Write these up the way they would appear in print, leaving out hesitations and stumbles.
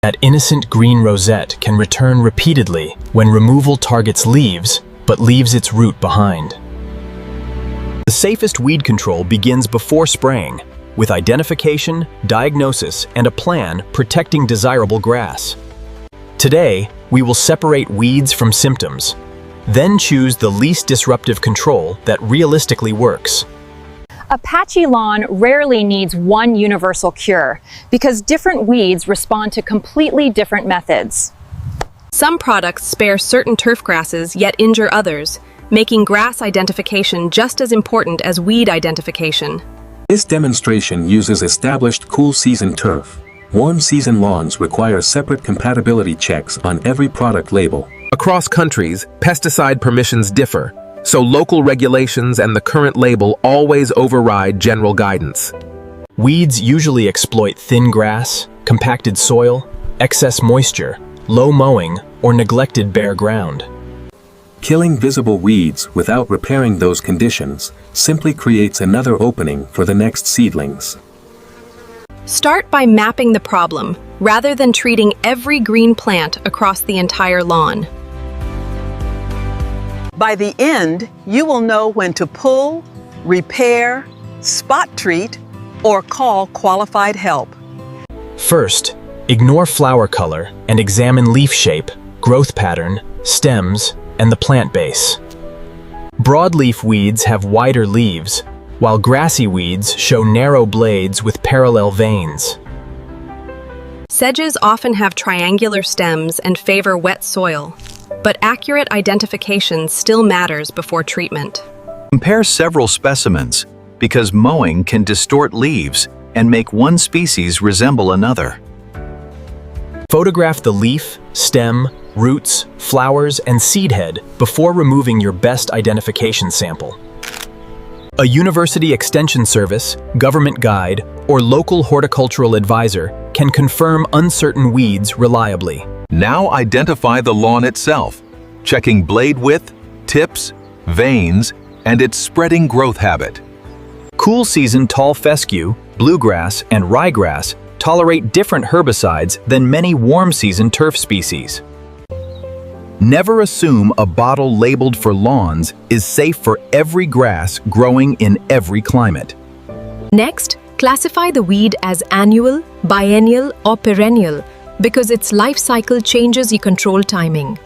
That innocent green rosette can return repeatedly when removal targets leaves, but leaves its root behind. The safest weed control begins before spraying, with identification, diagnosis, and a plan protecting desirable grass. Today, we will separate weeds from symptoms, then choose the least disruptive control that realistically works. A patchy lawn rarely needs one universal cure because different weeds respond to completely different methods. Some products spare certain turf grasses yet injure others, making grass identification just as important as weed identification. This demonstration uses established cool season turf. Warm season lawns require separate compatibility checks on every product label. Across countries, pesticide permissions differ, so local regulations and the current label always override general guidance. Weeds usually exploit thin grass, compacted soil, excess moisture, low mowing, or neglected bare ground. Killing visible weeds without repairing those conditions simply creates another opening for the next seedlings. Start by mapping the problem, rather than treating every green plant across the entire lawn. By the end, you will know when to pull, repair, spot treat, or call qualified help. First, ignore flower color and examine leaf shape, growth pattern, stems, and the plant base. Broadleaf weeds have wider leaves, while grassy weeds show narrow blades with parallel veins. Sedges often have triangular stems and favor wet soil, but accurate identification still matters before treatment. Compare several specimens, because mowing can distort leaves and make one species resemble another. Photograph the leaf, stem, roots, flowers, and seed head before removing your best identification sample. A university extension service, government guide, or local horticultural advisor can confirm uncertain weeds reliably. Now identify the lawn itself, checking blade width, tips, veins, and its spreading growth habit. Cool season tall fescue, bluegrass, and ryegrass tolerate different herbicides than many warm season turf species. Never assume a bottle labeled for lawns is safe for every grass growing in every climate. Next, classify the weed as annual, biennial, or perennial because its life cycle changes your control timing.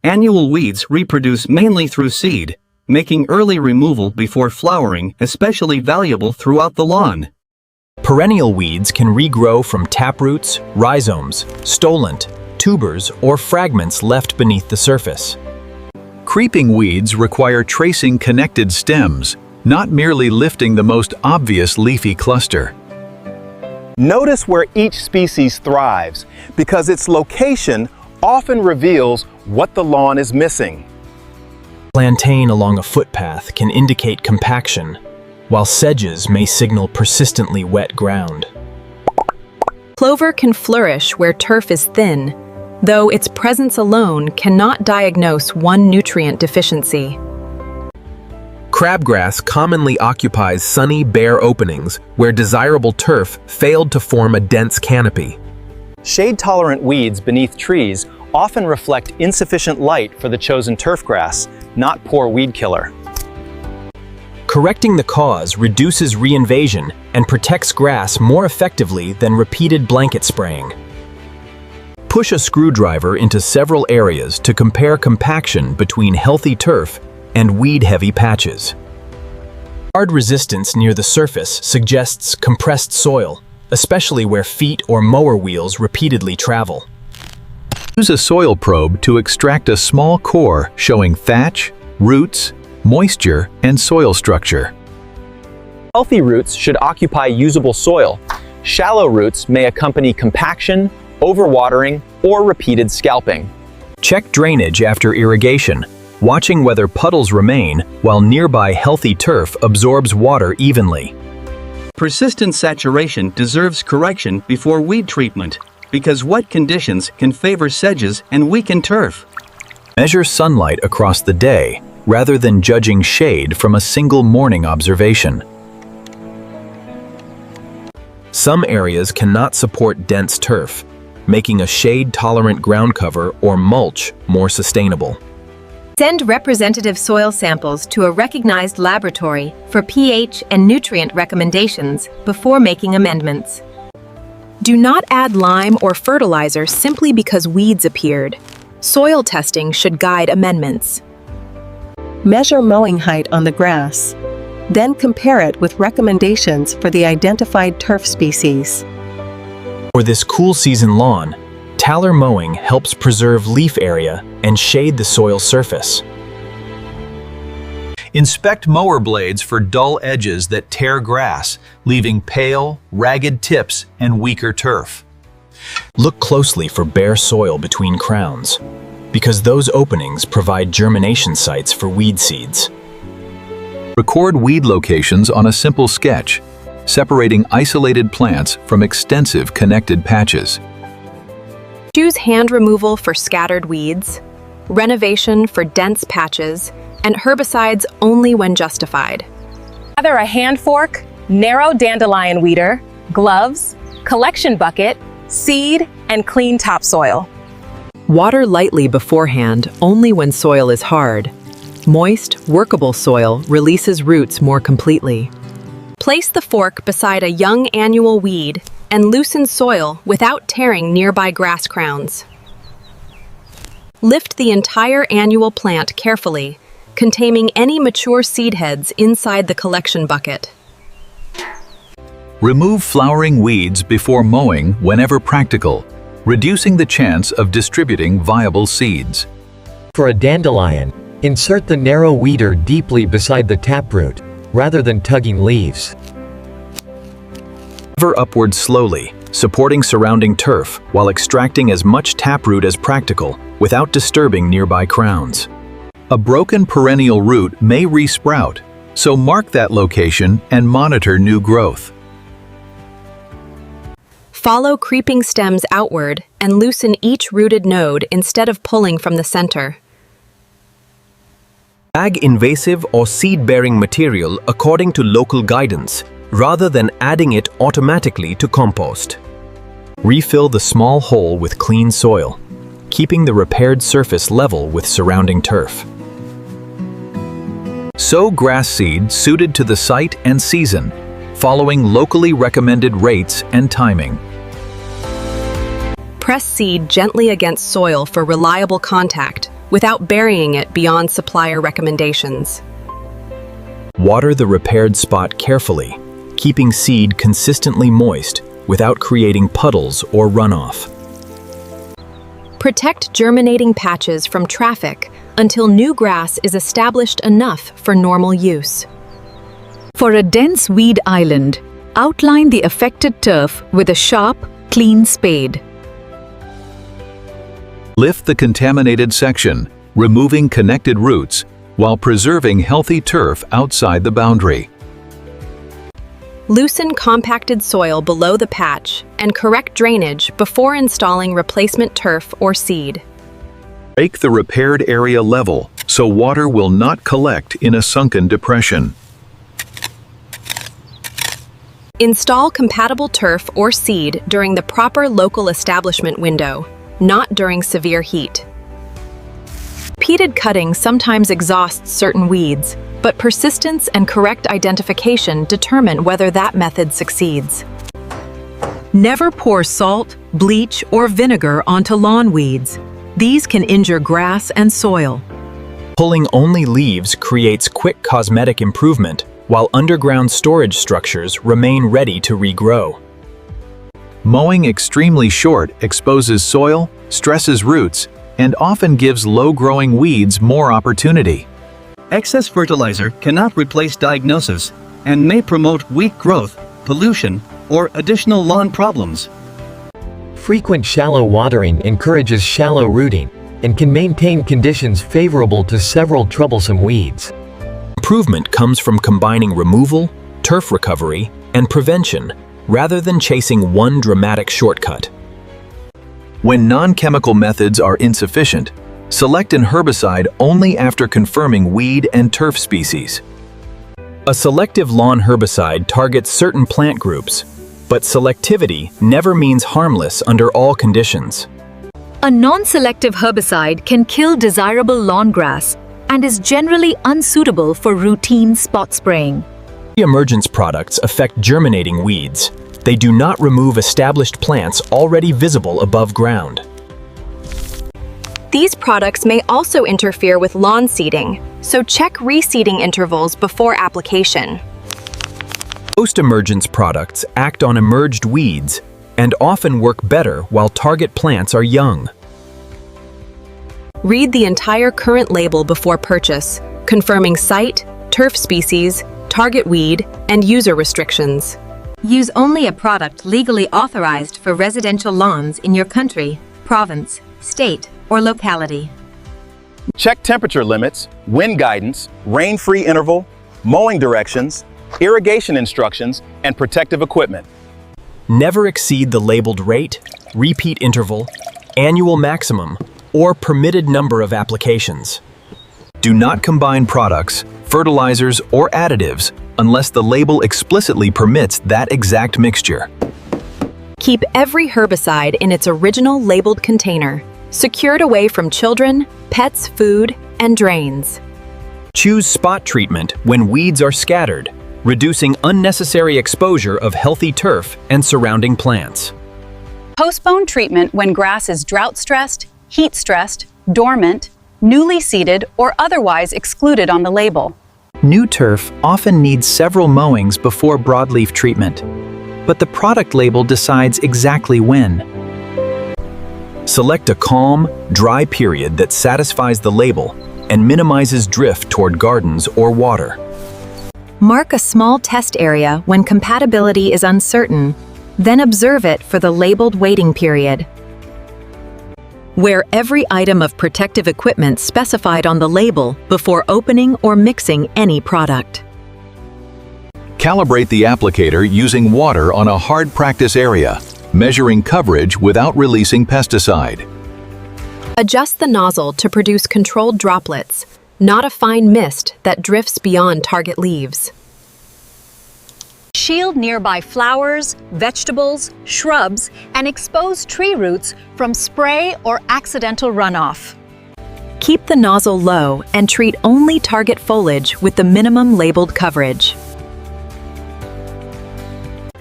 Annual weeds reproduce mainly through seed, making early removal before flowering especially valuable throughout the lawn. Perennial weeds can regrow from taproots, rhizomes, stolon, tubers, or fragments left beneath the surface. Creeping weeds require tracing connected stems, not merely lifting the most obvious leafy cluster. Notice where each species thrives, because its location often reveals what the lawn is missing. Plantain along a footpath can indicate compaction, while sedges may signal persistently wet ground. Clover can flourish where turf is thin, though its presence alone cannot diagnose one nutrient deficiency. Crabgrass commonly occupies sunny, bare openings where desirable turf failed to form a dense canopy. Shade-tolerant weeds beneath trees often reflect insufficient light for the chosen turf grass, not poor weed killer. Correcting the cause reduces reinvasion and protects grass more effectively than repeated blanket spraying. Push a screwdriver into several areas to compare compaction between healthy turf and weed-heavy patches. Hard resistance near the surface suggests compressed soil, especially where feet or mower wheels repeatedly travel. Use a soil probe to extract a small core showing thatch, roots, moisture, and soil structure. Healthy roots should occupy usable soil. Shallow roots may accompany compaction, overwatering, or repeated scalping. Check drainage after irrigation, watching whether puddles remain while nearby healthy turf absorbs water evenly. Persistent saturation deserves correction before weed treatment because wet conditions can favor sedges and weaken turf. Measure sunlight across the day rather than judging shade from a single morning observation. Some areas cannot support dense turf, making a shade-tolerant ground cover or mulch more sustainable. Send representative soil samples to a recognized laboratory for pH and nutrient recommendations before making amendments. Do not add lime or fertilizer simply because weeds appeared. Soil testing should guide amendments. Measure mowing height on the grass. Then compare it with recommendations for the identified turf species. For this cool season lawn, taller mowing helps preserve leaf area and shade the soil surface. Inspect mower blades for dull edges that tear grass, leaving pale, ragged tips and weaker turf. Look closely for bare soil between crowns, because those openings provide germination sites for weed seeds. Record weed locations on a simple sketch, separating isolated plants from extensive connected patches. Choose hand removal for scattered weeds, renovation for dense patches, and herbicides only when justified. Gather a hand fork, narrow dandelion weeder, gloves, collection bucket, seed, and clean topsoil. Water lightly beforehand only when soil is hard. Moist, workable soil releases roots more completely. Place the fork beside a young annual weed and loosen soil without tearing nearby grass crowns. Lift the entire annual plant carefully, containing any mature seed heads inside the collection bucket. Remove flowering weeds before mowing whenever practical, reducing the chance of distributing viable seeds. For a dandelion, insert the narrow weeder deeply beside the taproot, rather than tugging leaves. Cover upward slowly, supporting surrounding turf while extracting as much taproot as practical without disturbing nearby crowns. A broken perennial root may resprout, so mark that location and monitor new growth. Follow creeping stems outward and loosen each rooted node instead of pulling from the center. Bag invasive or seed-bearing material according to local guidance, rather than adding it automatically to compost. Refill the small hole with clean soil, keeping the repaired surface level with surrounding turf. Sow grass seed suited to the site and season, following locally recommended rates and timing. Press seed gently against soil for reliable contact, without burying it beyond supplier recommendations. Water the repaired spot carefully, keeping seed consistently moist without creating puddles or runoff. Protect germinating patches from traffic until new grass is established enough for normal use. For a dense weed island, outline the affected turf with a sharp, clean spade. Lift the contaminated section, removing connected roots, while preserving healthy turf outside the boundary. Loosen compacted soil below the patch and correct drainage before installing replacement turf or seed. Make the repaired area level so water will not collect in a sunken depression. Install compatible turf or seed during the proper local establishment window, not during severe heat. Repeated cutting sometimes exhausts certain weeds, but persistence and correct identification determine whether that method succeeds. Never pour salt, bleach, or vinegar onto lawn weeds. These can injure grass and soil. Pulling only leaves creates quick cosmetic improvement, while underground storage structures remain ready to regrow. Mowing extremely short exposes soil, stresses roots, and often gives low-growing weeds more opportunity. Excess fertilizer cannot replace diagnosis and may promote weak growth, pollution, or additional lawn problems. Frequent shallow watering encourages shallow rooting and can maintain conditions favorable to several troublesome weeds. Improvement comes from combining removal, turf recovery, and prevention, rather than chasing one dramatic shortcut. When non-chemical methods are insufficient, select an herbicide only after confirming weed and turf species. A selective lawn herbicide targets certain plant groups, But selectivity never means harmless under all conditions. A non-selective herbicide can kill desirable lawn grass and is generally unsuitable for routine spot spraying. Emergence products affect germinating weeds. They do not remove established plants already visible above ground. These products may also interfere with lawn seeding, so check reseeding intervals before application. Post-emergence products act on emerged weeds and often work better while target plants are young. Read the entire current label before purchase, confirming site, turf species, target weed, and user restrictions. Use only a product legally authorized for residential lawns in your country, province, state, or locality. Check temperature limits, wind guidance, rain-free interval, mowing directions, irrigation instructions, and protective equipment. Never exceed the labeled rate, repeat interval, annual maximum, or permitted number of applications. Do not combine products, fertilizers, or additives unless the label explicitly permits that exact mixture. Keep every herbicide in its original labeled container, secured away from children, pets' food, and drains. Choose spot treatment when weeds are scattered, reducing unnecessary exposure of healthy turf and surrounding plants. Postpone treatment when grass is drought-stressed, heat-stressed, dormant, newly seeded, or otherwise excluded on the label. New turf often needs several mowings before broadleaf treatment, but the product label decides exactly when. Select a calm, dry period that satisfies the label and minimizes drift toward gardens or water. Mark a small test area when compatibility is uncertain, then observe it for the labeled waiting period. Wear every item of protective equipment specified on the label before opening or mixing any product. Calibrate the applicator using water on a hard practice area, measuring coverage without releasing pesticide. Adjust the nozzle to produce controlled droplets, not a fine mist that drifts beyond target leaves. Shield nearby flowers, vegetables, shrubs, and exposed tree roots from spray or accidental runoff. Keep the nozzle low and treat only target foliage with the minimum labeled coverage.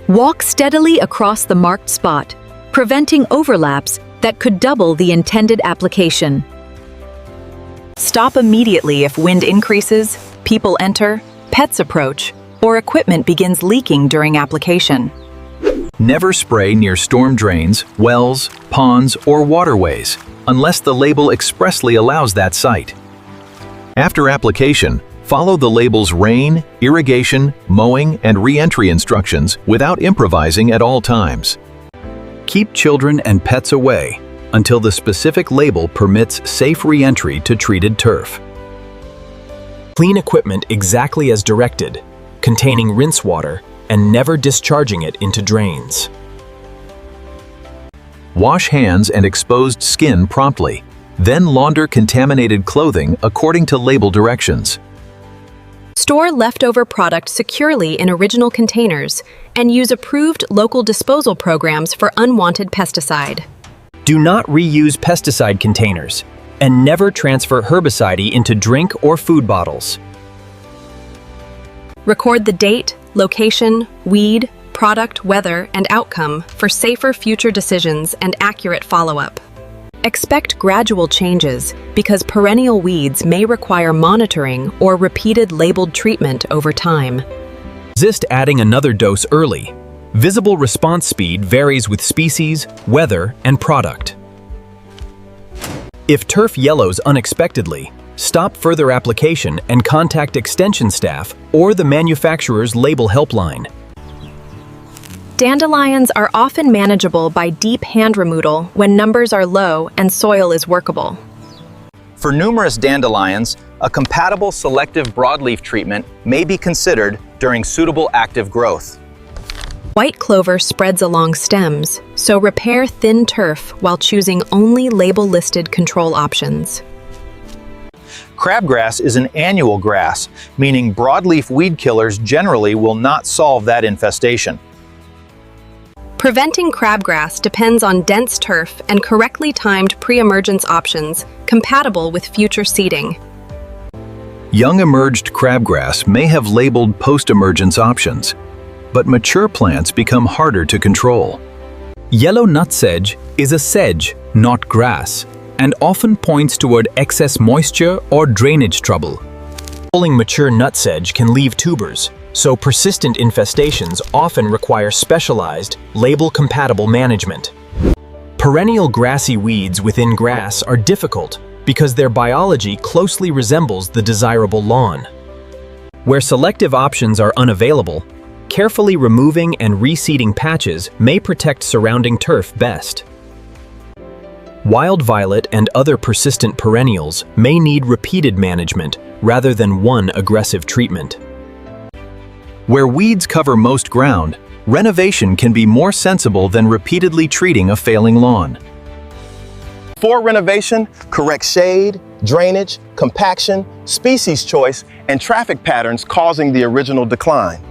Walk steadily across the marked spot, preventing overlaps that could double the intended application. Stop immediately if wind increases, people enter, pets approach, or equipment begins leaking during application. Never spray near storm drains, wells, ponds, or waterways unless the label expressly allows that site. After application, follow the label's rain, irrigation, mowing, and re-entry instructions without improvising at all times. Keep children and pets away until the specific label permits safe re-entry to treated turf. Clean equipment exactly as directed, containing rinse water and never discharging it into drains. Wash hands and exposed skin promptly, then launder contaminated clothing according to label directions. Store leftover product securely in original containers and use approved local disposal programs for unwanted pesticide. Do not reuse pesticide containers and never transfer herbicide into drink or food bottles. Record the date, location, weed, product, weather, and outcome for safer future decisions and accurate follow-up. Expect gradual changes because perennial weeds may require monitoring or repeated labeled treatment over time. Resist adding another dose early. Visible response speed varies with species, weather, and product. If turf yellows unexpectedly, stop further application and contact extension staff or the manufacturer's label helpline. Dandelions are often manageable by deep hand removal when numbers are low and soil is workable. For numerous dandelions, a compatible selective broadleaf treatment may be considered during suitable active growth. White clover spreads along stems, so repair thin turf while choosing only label-listed control options. Crabgrass is an annual grass, meaning broadleaf weed killers generally will not solve that infestation. Preventing crabgrass depends on dense turf and correctly timed pre-emergence options compatible with future seeding. Young emerged crabgrass may have labeled post-emergence options, but mature plants become harder to control. Yellow nutsedge is a sedge, not grass, and often points toward excess moisture or drainage trouble. Pulling mature nutsedge can leave tubers, so persistent infestations often require specialized, label-compatible management. Perennial grassy weeds within grass are difficult because their biology closely resembles the desirable lawn. Where selective options are unavailable, carefully removing and reseeding patches may protect surrounding turf best. Wild violet and other persistent perennials may need repeated management rather than one aggressive treatment. Where weeds cover most ground, renovation can be more sensible than repeatedly treating a failing lawn. For renovation, correct shade, drainage, compaction, species choice, and traffic patterns causing the original decline.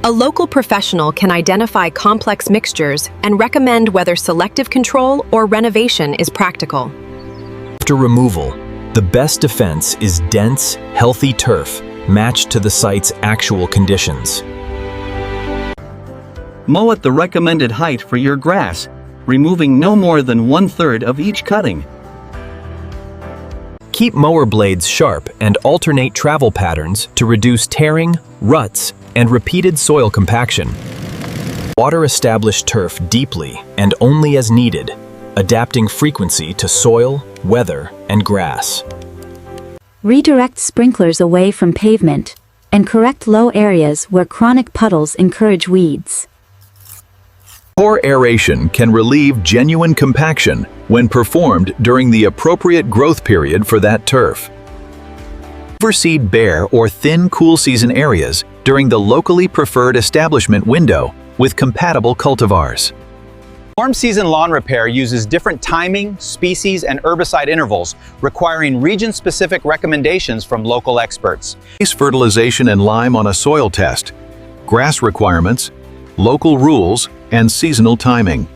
A local professional can identify complex mixtures and recommend whether selective control or renovation is practical. After removal, the best defense is dense, healthy turf matched to the site's actual conditions. Mow at the recommended height for your grass, removing no more than 1/3 of each cutting. Keep mower blades sharp and alternate travel patterns to reduce tearing, ruts, and repeated soil compaction. Water established turf deeply and only as needed, adapting frequency to soil, weather, and grass. Redirect sprinklers away from pavement and correct low areas where chronic puddles encourage weeds. Poor aeration can relieve genuine compaction when performed during the appropriate growth period for that turf. Overseed bare or thin cool season areas during the locally preferred establishment window with compatible cultivars. Warm season lawn repair uses different timing, species, and herbicide intervals, requiring region-specific recommendations from local experts. Base fertilization and lime on a soil test, grass requirements, local rules, and seasonal timing.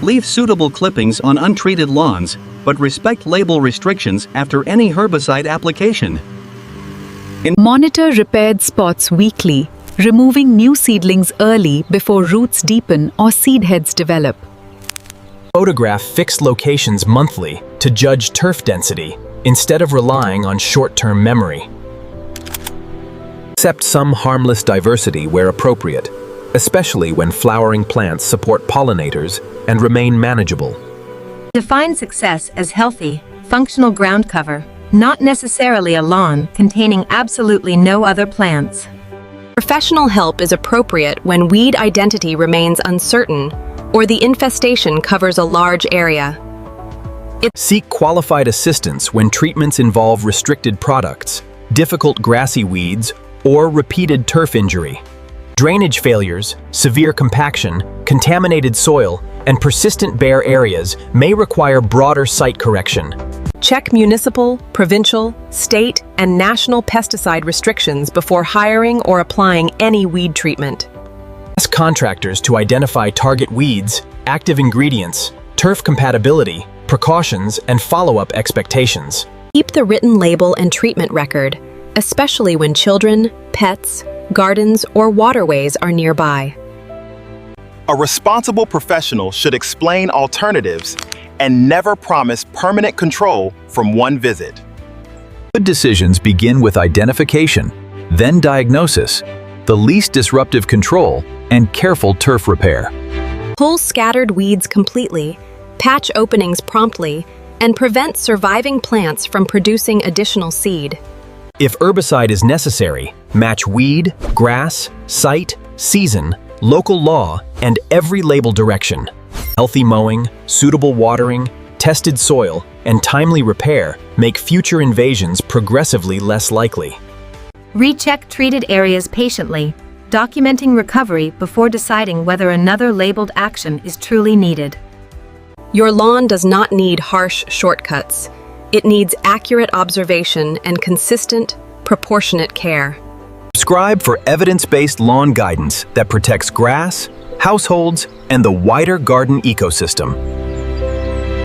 Leave suitable clippings on untreated lawns, but respect label restrictions after any herbicide application. Monitor repaired spots weekly, removing new seedlings early before roots deepen or seed heads develop. Photograph fixed locations monthly to judge turf density instead of relying on short-term memory. Accept some harmless diversity where appropriate, especially when flowering plants support pollinators and remain manageable. Define success as healthy, functional ground cover, not necessarily a lawn containing absolutely no other plants. Professional help is appropriate when weed identity remains uncertain or the infestation covers a large area. Seek qualified assistance when treatments involve restricted products, difficult grassy weeds, or repeated turf injury. Drainage failures, severe compaction, contaminated soil, and persistent bare areas may require broader site correction. Check municipal, provincial, state, and national pesticide restrictions before hiring or applying any weed treatment. Ask contractors to identify target weeds, active ingredients, turf compatibility, precautions, and follow-up expectations. Keep the written label and treatment record, especially when children, pets, gardens, or waterways are nearby. A responsible professional should explain alternatives and never promise permanent control from one visit. Good decisions begin with identification, then diagnosis, the least disruptive control, and careful turf repair. Pull scattered weeds completely, patch openings promptly, and prevent surviving plants from producing additional seed. If herbicide is necessary, match weed, grass, site, season, local law, and every label direction. Healthy mowing, suitable watering, tested soil, and timely repair make future invasions progressively less likely. Recheck treated areas patiently, documenting recovery before deciding whether another labeled action is truly needed. Your lawn does not need harsh shortcuts. It needs accurate observation and consistent, proportionate care. Subscribe for evidence-based lawn guidance that protects grass, households, and the wider garden ecosystem.